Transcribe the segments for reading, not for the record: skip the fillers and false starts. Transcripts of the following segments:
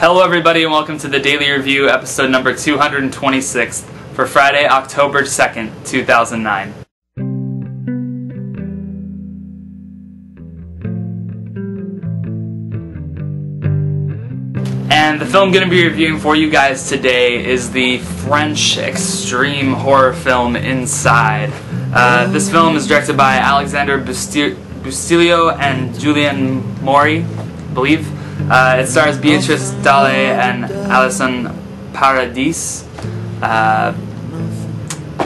Hello everybody and welcome to the Daily Review, episode number 226 for Friday, October 2nd, 2009. And the film I'm going to be reviewing for you guys today is the French extreme horror film Inside. This film is directed by Alexandre Bustillo and Julien Maury, I believe. It stars Beatrice Dalle and Alison Paradis.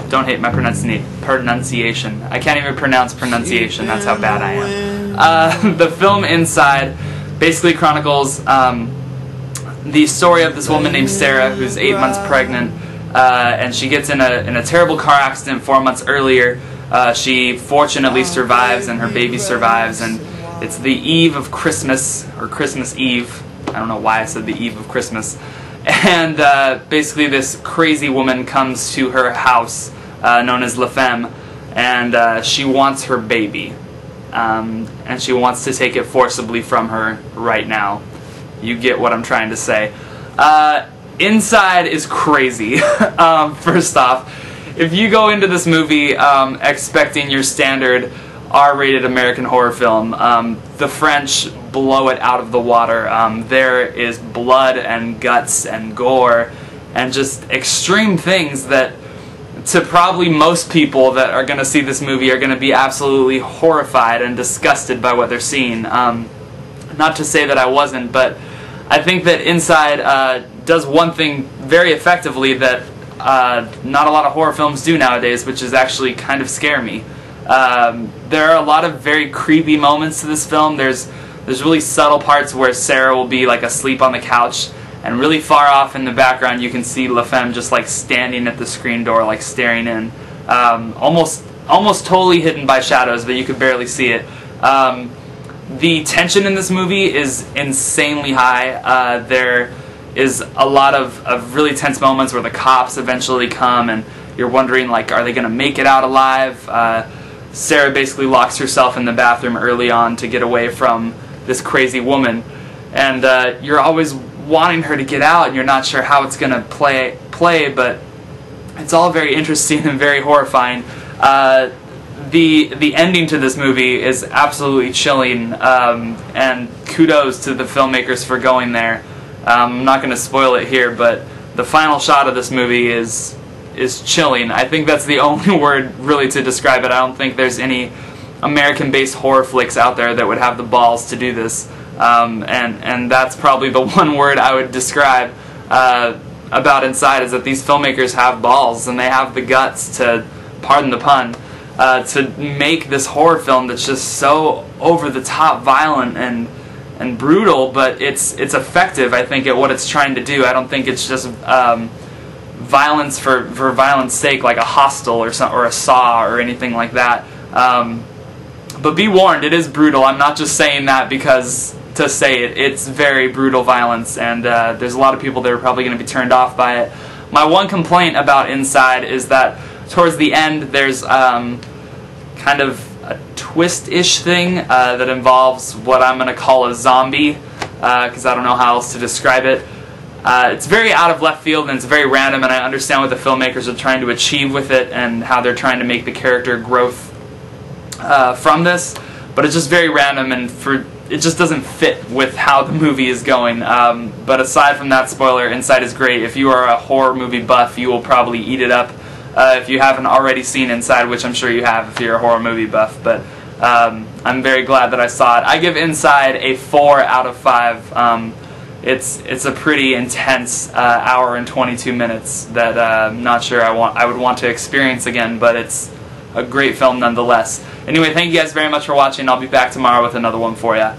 Don't hate my pronunciation. I can't even pronounce pronunciation, that's how bad I am. The film Inside basically chronicles the story of this woman named Sarah, who's 8 months pregnant, and she gets in a terrible car accident 4 months earlier. She fortunately survives, and her baby survives, and it's the eve of Christmas, or Christmas Eve. I don't know why I said the eve of Christmas. And basically this crazy woman comes to her house, known as La Femme, and she wants her baby. And she wants to take it forcibly from her right now. You get what I'm trying to say. Inside is crazy. First off, if you go into this movie expecting your standard R-rated American horror film, the French blow it out of the water. There is blood and guts and gore and just extreme things that, to probably most people that are going to see this movie, are going to be absolutely horrified and disgusted by what they're seeing. Not to say that I wasn't, but I think that Inside does one thing very effectively that not a lot of horror films do nowadays, which is actually kind of scare me. There are a lot of very creepy moments to this film. There's really subtle parts where Sarah will be like asleep on the couch, and really far off in the background you can see La Femme just like standing at the screen door, like staring in. Almost totally hidden by shadows, but you could barely see it. The tension in this movie is insanely high. There is a lot of really tense moments where the cops eventually come, and you're wondering, like, are they going to make it out alive? Sarah basically locks herself in the bathroom early on to get away from this crazy woman, and you're always wanting her to get out, and you're not sure how it's going to play, but it's all very interesting and very horrifying. The ending to this movie is absolutely chilling, and kudos to the filmmakers for going there. I'm not going to spoil it here, but the final shot of this movie is chilling. I think that's the only word really to describe it. I don't think there's any American-based horror flicks out there that would have the balls to do this, and that's probably the one word I would describe about Inside, is that these filmmakers have balls and they have the guts to, pardon the pun, to make this horror film that's just so over-the-top violent and brutal, but it's effective, I think, at what it's trying to do. I don't think it's just violence for violence sake, like a Hostel or a Saw or anything like that. But be warned, it is brutal. I'm not just saying that because to say it. It's very brutal violence, and there's a lot of people that are probably going to be turned off by it. My one complaint about Inside is that towards the end there's kind of a twist-ish thing that involves what I'm going to call a zombie, because I don't know how else to describe it. It's very out of left field and it's very random, and I understand what the filmmakers are trying to achieve with it and how they're trying to make the character growth from this, but it's just very random, and it just doesn't fit with how the movie is going. But aside from that spoiler, Inside is great. If you are a horror movie buff, you will probably eat it up. If you haven't already seen Inside, which I'm sure you have if you're a horror movie buff, but I'm very glad that I saw it. I give Inside a 4 out of 5. It's a pretty intense hour and 22 minutes that I'm not sure I would want to experience again, but it's a great film nonetheless. Anyway, thank you guys very much for watching. I'll be back tomorrow with another one for you.